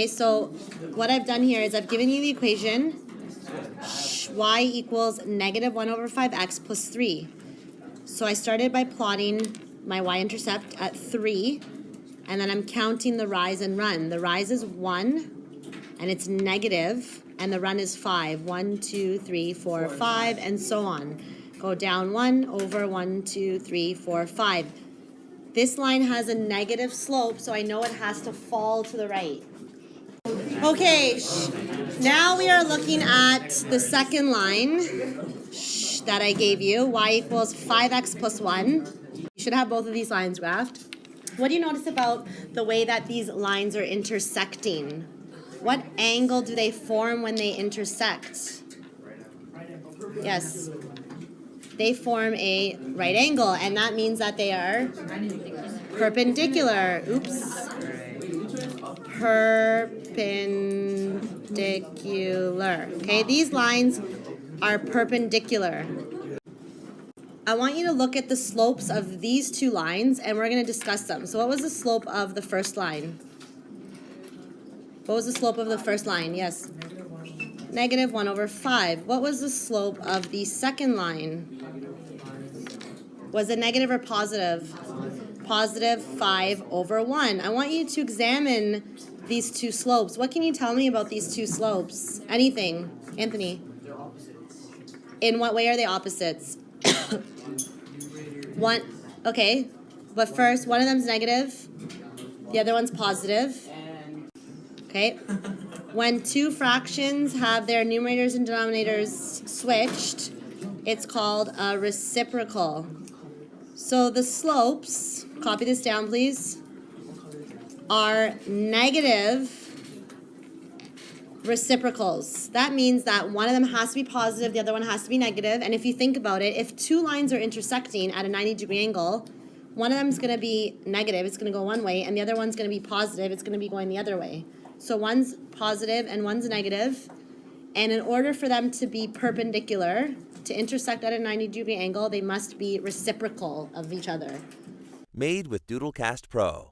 Okay, so what I've done here is I've given you the equation y equals -1/5x plus 3. So I started by plotting my y-intercept at 3, and then I'm counting the rise and run. The rise is 1, and it's negative, and the run is 5. 1, 2, 3, 4, 5, and so on. Go down 1 over 1, 2, 3, 4, 5. This line has a negative slope, so I know it has to fall to the right. Okay, now we are looking at the second line that I gave you, y equals 5x plus 1. You should have both of these lines graphed. What do you notice about the way that these lines are intersecting? What angle do they form when they intersect? Yes, they form a right angle, and that means that they are perpendicular. Oops. Perpendicular. Okay, these lines are perpendicular. I want you to look at the slopes of these two lines, and we're going to discuss them. So what was the slope of the first line? What was the slope of the first line? Yes. -1/5. What was the slope of the second line? Was it negative or positive? Positive 5/1. I want you to examine these two slopes. What can you tell me about these two slopes? Anything, Anthony? They're opposites. In what way are they opposites? One, okay, but first, one of them's negative, the other one's positive. Okay, when two fractions have their numerators and denominators switched, it's called a reciprocal. So the slopes, copy this down please, are negative reciprocals. That means that one of them has to be positive, the other one has to be negative. And if you think about it, if two lines are intersecting at a 90-degree angle, one of them is going to be negative, it's going to go one way, and the other one's going to be positive, it's going to be going the other way. So one's positive and one's negative, and in order for them to be perpendicular, to intersect at a 90-degree angle, they must be reciprocal of each other. Made with Doodlecast Pro.